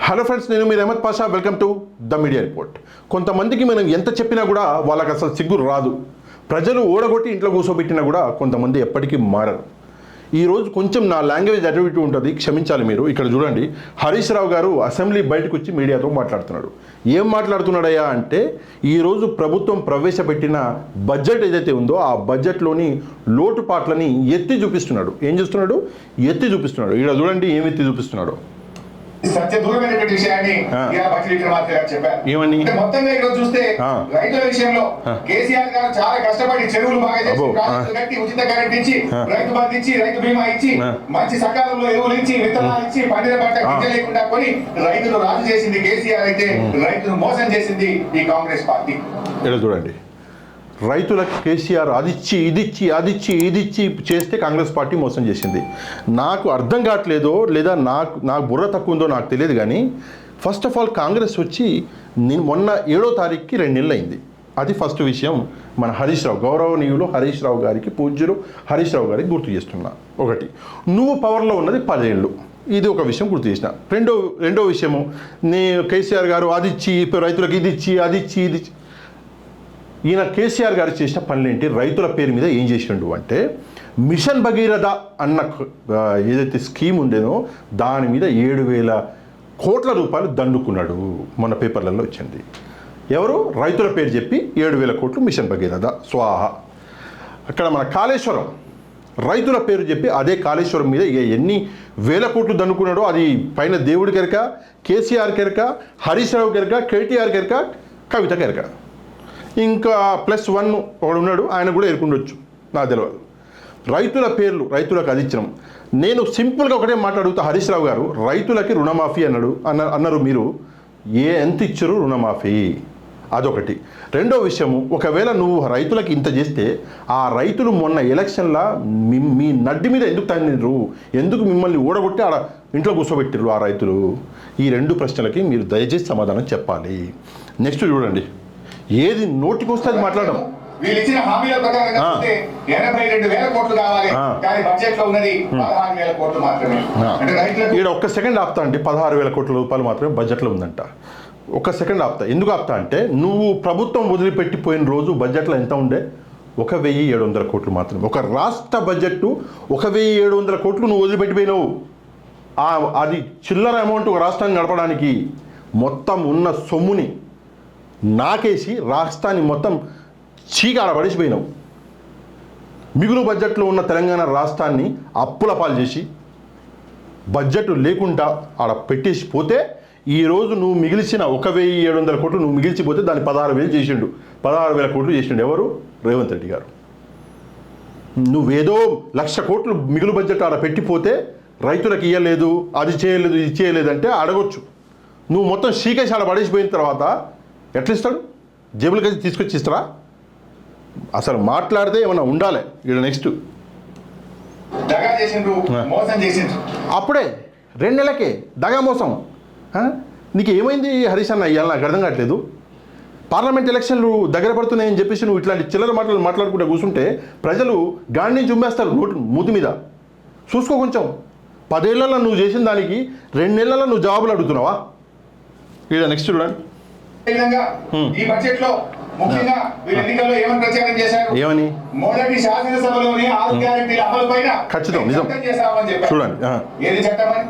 Hello friends, నేను మీరు Ahmed Pasha. Welcome to the media report. కొంతమందికి మనం ఎంత చెప్పినా కూడా వాళ్ళకి అసలు సిగ్గు రాదు. ప్రజలు ఓడగొట్టి ఇంట్లో కూర్చోబెట్టినా కూడా కొంతమంది ఎప్పటికీ మారరు. ఈరోజు కొంచెం నా లాంగ్వేజ్ అటు ఇటు ఉంటుంది, క్షమించాలి మీరు. ఇక్కడ చూడండి, హరీష్ రావు గారు అసెంబ్లీ బయటకు వచ్చి మీడియాతో మాట్లాడుతున్నాడు. ఏం మాట్లాడుతున్నాడయ్యా అంటే, ఈరోజు ప్రభుత్వం ప్రవేశపెట్టిన బడ్జెట్ ఏదైతే ఉందో ఆ బడ్జెట్లోని లోటుపాట్లని ఎత్తి చూపిస్తున్నాడు. ఏం చేస్తున్నాడు? ఎత్తి చూపిస్తున్నాడు. ఇక్కడ చూడండి ఏం ఎత్తి చూపిస్తున్నాడు. సత్యదూరమైనటువంటి విషయాన్ని బట్టి విక్రమార్క గారు చెప్పారు. ఏమని? మొత్తంగా ఇక్కడ చూస్తే రైతుల విషయంలో కేసీఆర్ గారు చాలా కష్టపడి చెరువులు బాగా చేసి ప్రాజెక్టులు కట్టి ఉచిత కరెంట్ ఇచ్చి రైతు బంధు ఇచ్చి రైతు బీమా ఇచ్చి మంచి సకాలంలో ఎరువులు ఇచ్చి విత్తనాలు ఇచ్చి పండిన పంట గింజ లేకుండా కొని రైతులు రాజు చేసింది కేసీఆర్ అయితే రైతులు మోసం చేసింది ఈ కాంగ్రెస్ పార్టీ. ఇక్కడ చూడండి, రైతులకు కేసీఆర్ అదిచ్చి ఇదిచ్చి చేస్తే కాంగ్రెస్ పార్టీ మోసం చేసింది. నాకు అర్థం కావట్లేదో లేదా నాకు బుర్ర తక్కువ ఉందో నాకు తెలియదు. కానీ ఫస్ట్ ఆఫ్ ఆల్ కాంగ్రెస్ వచ్చి మొన్న 7వ తారీఖుకి 2 నెలలు అయింది. అది ఫస్ట్ విషయం. మన హరీష్ రావు, గౌరవనీయులు హరీష్ రావు గారికి, పూజ్యులు హరీష్ రావు గారికి గుర్తు చేస్తున్నా. ఒకటి, నువ్వు పవర్లో ఉన్నది 10 ఏళ్ళు. ఇది ఒక విషయం గుర్తు చేసిన. రెండో విషయము, కేసీఆర్ గారు అదిచ్చి రైతులకు ఇదిచ్చి ఈయన కేసీఆర్ గారు చేసిన పనులేంటి? రైతుల పేరు మీద ఏం చేసిండు అంటే, మిషన్ భగీరథ అన్న ఏదైతే స్కీమ్ ఉండేదో దాని మీద 7,000 కోట్ల రూపాయలు దండుకున్నాడు. మన పేపర్లలో వచ్చింది. ఎవరు? రైతుల పేరు చెప్పి 7,000 కోట్లు మిషన్ భగీరథ స్వాహ. అక్కడ మన కాళేశ్వరం రైతుల పేరు చెప్పి అదే కాళేశ్వరం మీద ఎన్ని వేల కోట్లు దండుకున్నాడో అది పైన దేవుడి కెరక, కేసీఆర్ కెరక, హరీష్ రావు కెరక, కేటీఆర్ కెరక, కవిత కెరక. ఇంకా +1 ఒకడు ఉన్నాడు, ఆయన కూడా ఎరుకుండొచ్చు, నాకు తెలియదు. రైతుల పేర్లు, రైతులకు అది ఇచ్చినాం. నేను సింపుల్గా ఒకటే మాట్లాడుతా. హరీష్ రావు గారు రైతులకి రుణమాఫీ అన్నారు. మీరు ఎంత ఇచ్చారు రుణమాఫీ? అదొకటి. రెండో విషయము, ఒకవేళ నువ్వు రైతులకు ఇంత చేస్తే ఆ రైతులు మొన్న ఎలక్షన్లో మీ నడ్డి మీద ఎందుకు తన్నిరు? ఎందుకు మిమ్మల్ని ఓడగొట్టి ఆడ ఇంట్లో కూర్చోబెట్టిరు ఆ రైతులు? ఈ 2 ప్రశ్నలకి మీరు దయచేసి సమాధానం చెప్పాలి. నెక్స్ట్ చూడండి, ఏది నోటికి వస్తే అది మాట్లాడడం. వీళ్ళు ఇచ్చిన హామీల ప్రకారంగా 82,000 కోట్లు కావాలి, కానీ బడ్జెట్ లో ఉన్నది 16,000 కోట్లు మాత్రమే. అంటే రైతులకు ఇక్కడ ఒక్క సెకండ్ ఆపుతా అంటే 16,000 కోట్ల రూపాయలు మాత్రమే బడ్జెట్లో ఉందంట. ఒక్క సెకండ్ ఆపుతా. ఎందుకు ఆపుతా అంటే, నువ్వు ప్రభుత్వం వదిలిపెట్టిపోయిన రోజు బడ్జెట్లో ఎంత ఉండే? 1,700 కోట్లు మాత్రమే. ఒక రాష్ట్ర బడ్జెట్ 1,700 కోట్లు నువ్వు వదిలిపెట్టిపోయినావు. అది చిల్లర అమౌంట్ ఒక రాష్ట్రాన్ని నడపడానికి. మొత్తం ఉన్న సొమ్ముని నాకేసి రాష్ట్రాన్ని మొత్తం చీకాడ పడిచిపోయినావు. మిగులు బడ్జెట్లో ఉన్న తెలంగాణ రాష్ట్రాన్ని అప్పుల పాలు చేసి బడ్జెట్ లేకుండా ఆడ పెట్టేసి పోతే, ఈరోజు నువ్వు మిగిల్చిన 1,700 కోట్లు నువ్వు మిగిల్చిపోతే దాన్ని 16,000 చేసిండు. 16,000 కోట్లు చేసిండు ఎవరు? రేవంత్ రెడ్డి గారు. నువ్వేదో 1,00,000 కోట్లు మిగులు బడ్జెట్ ఆడ పెట్టిపోతే రైతులకు ఇవ్వలేదు, అది చేయలేదు, ఇది చేయలేదు అంటే అడగొచ్చు. నువ్వు మొత్తం చీకేసి ఆడ పడేసిపోయిన తర్వాత ఎట్లా ఇస్తాడు? జేబులకి వచ్చి తీసుకొచ్చి ఇస్తారా? అసలు మాట్లాడితే ఏమన్నా ఉండాలి. ఇక్కడ నెక్స్ట్, అప్పుడే 2 నెలలకే దగా మోసం. నీకు ఏమైంది హరీష్ అన్న? ఇవాళ నాకు అర్థం కావట్లేదు. పార్లమెంట్ ఎలక్షన్లు దగ్గర పడుతున్నాయని చెప్పేసి నువ్వు ఇట్లాంటి చిల్లర మాట్లాడుకుంటే కూర్చుంటే ప్రజలు గాడి నుంచి ఉమ్మేస్తారు మూతి మీద. చూసుకో కొంచెం. 10 ఏళ్లలో నువ్వు చేసిన దానికి 2 నెలల్లో నువ్వు జవాబులు అడుగుతున్నావా? ఇక్కడ నెక్స్ట్ చూడండి. ఈ బడ్జెట్ లో ముఖ్యంగా వీళ్ళు ఎన్నికల్లో ఏమని ప్రచారం చేశారు? ఏమని? మొదటి శాసనసభలోని 6 గ్యారెంటీల అమలు పైన ఖచ్చితం నిజం చేస్తామని చెప్పారు. చూడండి, ఏది చట్టం అని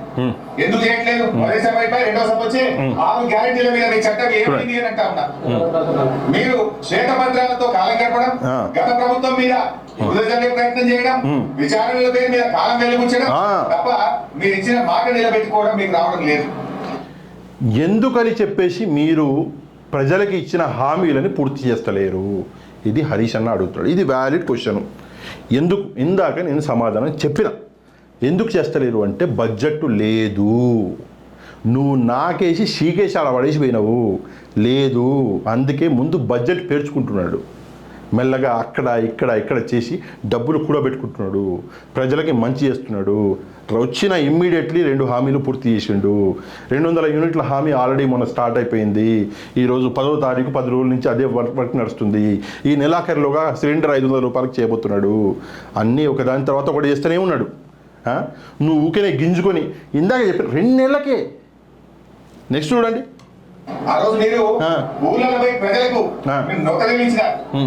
ఎందుకు చేయట్లేదు? మొదటి సభపై 2వ సభ వచ్చి 6 గ్యారెంటీల మీద మీ చట్టం ఏమైంది అని అంటా ఉన్నారు. మీరు శ్వేతపత్రాలతో కాలం గడపడం, గత ప్రభుత్వం మీద వృధజల్లే ప్రయత్నం చేయడం, విచారణల పేరు మీద కాలం వెలుగుచ్చడం తప్ప మీరు ఇచ్చిన మాట నిలబెట్టుకోవడం మీకు రావడం లేదు. ఎందుకని చెప్పేసి మీరు ప్రజలకి ఇచ్చిన హామీలని పూర్తి చేస్తలేరు? ఇది హరీష్ అన్న అడుగుతాడు. ఇది వ్యాలిడ్ క్వశ్చన్. ఎందుకు? ఇందాక నేను సమాధానం చెప్పిన. ఎందుకు చేస్తలేరు అంటే బడ్జెట్ లేదు. నువ్వు నాకేసి షీకేసి ఆడ పడేసిపోయినావు. లేదు, అందుకే ముందు బడ్జెట్ పేర్చుకుంటున్నాడు. మెల్లగా అక్కడ ఇక్కడ చేసి డబ్బులు కూడబెట్టుకుంటున్నాడు. ప్రజలకి మంచి చేస్తున్నాడు. వచ్చిన ఇమ్మీడియట్లీ 2 హామీలు పూర్తి చేసిండు. 200 యూనిట్ల హామీ ఆల్రెడీ మొన్న స్టార్ట్ అయిపోయింది. ఈరోజు 10వ తారీఖు 10 రోజుల నుంచి అదే వర్క్ నడుస్తుంది. ఈ నెలాఖరులోగా సిలిండర్ 500 రూపాయలకు చేయబోతున్నాడు. అన్నీ ఒకదాని తర్వాత ఒకటి చేస్తూనే ఉన్నాడు. నువ్వు ఊరికే గింజుకొని ఇందాక చెప్పిన 2 నెలలకే నెక్స్ట్ చూడండి. ఆ రోజు మీరు ఆ. ఊళ్ళలో పోయి ప్రజలకు ఆ. మీరు నొక్కలించిన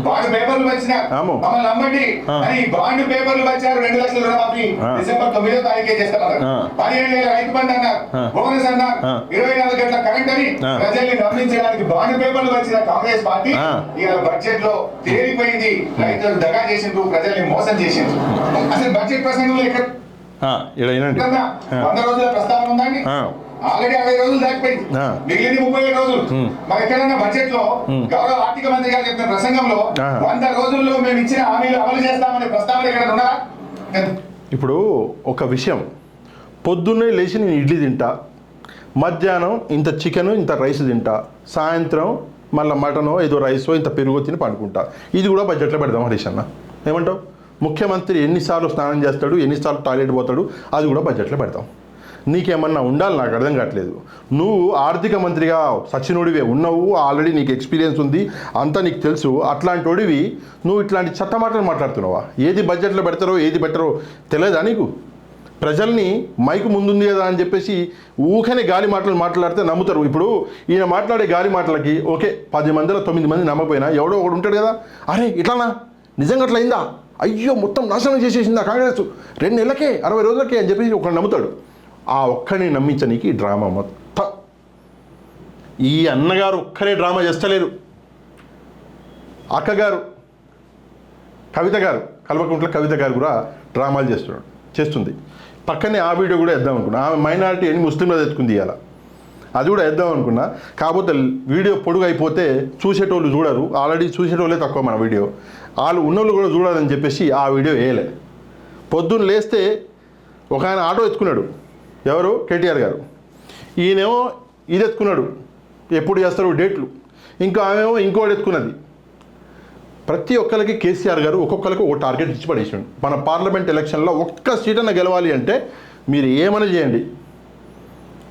బాండ్ పేపర్లు వచ్చిన ఆమో. మమ్మల్ని నమ్మండి ఆ. అని బాండ్ పేపర్లు వచ్చారు 2 లక్షల రుణమాఫీ ఆ. డిసెంబర్ 9వ తారీఖే చేస్తామన్నారు. ఆ. 15,000 రైతు బంధు అన్నారు, ఆ. బోనస్ అన్నారు, ఆ. 24 గంటల కరెంట్ అని ఆ. ప్రజల్ని నమ్మించడానికి బాండ్ పేపర్లు వచ్చిన కాంగ్రెస్ పార్టీ ఆ. ఇవాళ బడ్జెట్ లో తేలిపోయింది. రైతులను దగా చేసిండ్రు, ప్రజల్ని మోసం చేసిండ్రు. అసలు బడ్జెట్ ప్రసంగంలో ఇక్కడ ఇక్కడ వినండి. 100 రోజుల ప్రస్తావన ఉందండి. ఆల్రెడీ 60 రోజులు దాటిపోయింది, ఆ. మిగిలింది 37 రోజులు. మరి ఎక్కడైనా బడ్జెట్ లో గౌరవ ఆర్థిక మంత్రి గారు చెప్పిన ప్రసంగంలో 100 రోజుల్లో మేము ఇచ్చిన హామీలు అమలు చేస్తామనే ప్రస్తావన ఎక్కడ ఉన్నారా? ఇప్పుడు ఒక విషయం, పొద్దున్నే లేచి నేను ఇడ్లీ తింటా, మధ్యాహ్నం ఇంత చికెన్ ఇంత రైస్ తింటా, సాయంత్రం మళ్ళీ మటనో ఏదో రైసో ఇంత పెరుగో తిని పండుకుంటా. ఇది కూడా బడ్జెట్లో పెడదాం హరీష్ అన్న, ఏమంటావు? ముఖ్యమంత్రి ఎన్నిసార్లు స్నానం చేస్తాడు, ఎన్నిసార్లు టాయిలెట్ పోతాడు, అది కూడా బడ్జెట్లో పెడతాం. నీకేమన్నా ఉండాలి, నాకు అర్థం కావట్లేదు. నువ్వు ఆర్థిక మంత్రిగా సచినుడివే ఉన్నావు, ఆల్రెడీ నీకు ఎక్స్పీరియన్స్ ఉంది, అంతా నీకు తెలుసు. అట్లాంటి వాడివి నువ్వు ఇట్లాంటి చట్టమాటలు మాట్లాడుతున్నావా? ఏది బడ్జెట్లో పెడతారో ఏది పెట్టరో తెలియదా నీకు? ప్రజల్ని మైకు ముందుంది కదా అని చెప్పేసి ఊకనే గాలి మాటలు మాట్లాడితే నమ్ముతారు. ఇప్పుడు ఈయన మాట్లాడే గాలి మాటలకి ఓకే 10 మందిలో 9 మంది నమ్మకపోయినా ఎవడో ఒకడు ఉంటాడు కదా, అరే ఇట్లానా, నిజంగా అట్లా అయిందా, అయ్యో మొత్తం నాశనం చేసేసిందా కాంగ్రెస్ 2 నెలలకే 60 రోజులకే అని చెప్పేసి ఒకడు నమ్ముతాడు. ఆ ఒక్కడిని నమ్మించనీకి డ్రామా మొత్తం. ఈ అన్నగారు ఒక్కరే డ్రామా చేస్తలేరు, అక్కగారు కవిత గారు, కల్వకుంట్ల కవిత గారు కూడా డ్రామాలు చేస్తుంది. పక్కనే ఆ వీడియో కూడా వేద్దాం అనుకున్నా. ఆమె మైనారిటీ అని ముస్లింలు ఎత్తుకుంది ఇవాళ, అది కూడా వేద్దాం అనుకున్నా. కాకపోతే వీడియో పొడుగు అయిపోతే చూసేటోళ్ళు చూడరు, ఆల్రెడీ చూసేటోళ్ళే తక్కువ మన వీడియో, వాళ్ళు ఉన్నోళ్ళు కూడా చూడాలని చెప్పేసి ఆ వీడియో వేయలే. పొద్దున్న లేస్తే ఒక ఆయన ఆటో ఎత్తుకున్నాడు, ఎవరు? కేటీఆర్ గారు. ఈయనేమో ఇది ఎత్తుకున్నాడు, ఎప్పుడు చేస్తారు డేట్లు. ఇంకా ఆమెమో ఇంకోటి ఎత్తుకున్నది. ప్రతి ఒక్కరికి కేసీఆర్ గారు ఒక్కొక్కరికి ఒక టార్గెట్ ఇచ్చి పడేసాడు. మన పార్లమెంట్ ఎలక్షన్లో ఒక్క సీట్ అన్న గెలవాలి అంటే మీరు ఏమైనా చేయండి,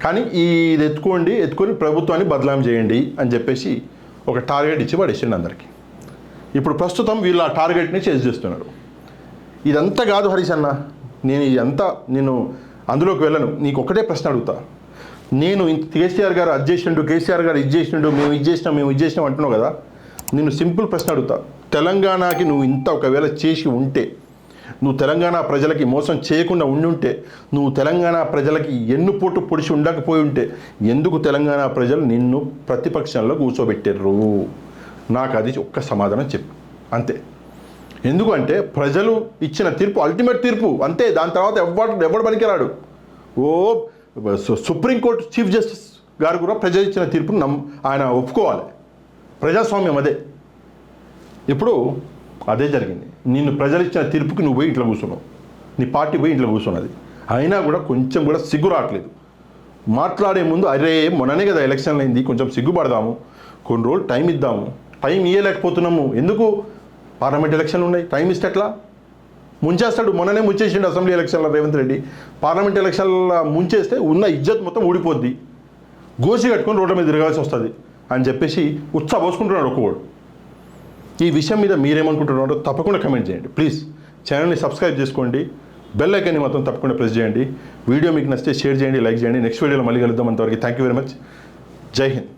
కానీ ఇది ఎత్తుకొని ప్రభుత్వాన్ని బదలాం చేయండి అని చెప్పేసి ఒక టార్గెట్ ఇచ్చి పడేసిండు అందరికీ. ఇప్పుడు ప్రస్తుతం వీళ్ళు ఆ టార్గెట్ని చేసి చేస్తున్నారు. ఇదంతా కాదు హరీష్ అన్న, నేను అందులోకి వెళ్ళను. నీకు ఒకటే ప్రశ్న అడుగుతా. నేను కేసీఆర్ గారు అది చేసిండు, కేసీఆర్ గారు ఇది చేసిండు, మేము ఇది చేసినాం అంటున్నావు కదా, నేను సింపుల్ ప్రశ్న అడుగుతా. తెలంగాణకి నువ్వు ఇంత ఒకవేళ చేసి ఉంటే, నువ్వు తెలంగాణ ప్రజలకి మోసం చేయకుండా ఉండుంటే, నువ్వు తెలంగాణ ప్రజలకి ఎన్నుపోటు పొడిచి ఉండకపోయి ఉంటే, ఎందుకు తెలంగాణ ప్రజలు నిన్ను ప్రతిపక్షంలో కూర్చోబెట్టారు? నాకు అది ఒక్క సమాధానం చెప్పు, అంతే. ఎందుకంటే ప్రజలు ఇచ్చిన తీర్పు అల్టిమేట్ తీర్పు, అంతే. దాని తర్వాత ఎవడు పనికిరాడు. సుప్రీంకోర్టు చీఫ్ జస్టిస్ గారు కూడా ప్రజలు ఇచ్చిన తీర్పును ఆయన ఒప్పుకోవాలి. ప్రజాస్వామ్యం అదే. ఇప్పుడు అదే జరిగింది. నిన్ను ప్రజలు ఇచ్చిన తీర్పుకి నువ్వు పోయి ఇంట్లో కూర్చున్నావు, నీ పార్టీ పోయి ఇంట్లో కూర్చున్నది. అయినా కూడా కొంచెం కూడా సిగ్గు రావట్లేదు. మాట్లాడే ముందు అరే మొన్ననే కదా ఎలక్షన్లు అయింది, కొంచెం సిగ్గుపడదాము, కొన్ని రోజులు టైం ఇద్దాము. టైం ఇవ్వలేకపోతున్నాము. ఎందుకు? పార్లమెంట్ ఎలక్షన్లు ఉన్నాయి, టైం ఇస్తే ఎట్లా? ముంచేస్తాడు. మొన్ననే ముంచేసిండు అసెంబ్లీ ఎలక్షన్లో రేవంత్ రెడ్డి. పార్లమెంట్ ఎలక్షన్లో ముంచేస్తే ఉన్న ఇజ్జత్ మొత్తం ఊడిపోద్ది, గోసి కట్టుకొని రోడ్ల మీద తిరగాల్సి వస్తుంది అని చెప్పేసి ఉత్సాహపోసుకుంటున్నాడు ఒక్కొక్కడు. ఈ విషయం మీద మీరేమనుకుంటున్నారో తప్పకుండా కమెంట్ చేయండి ప్లీజ్. ఛానల్ని సబ్స్క్రైబ్ చేసుకోండి, బెల్ ఐకాన్ని మాత్రం తప్పకుండా ప్రెస్ చేయండి. వీడియో మీకు నచ్చితే షేర్ చేయండి, లైక్ చేయండి. నెక్స్ట్ వీడియోలో మళ్ళీ కలుద్దాం. అంతవరకు థ్యాంక్ యూ వెరీ మచ్. జై హింద్.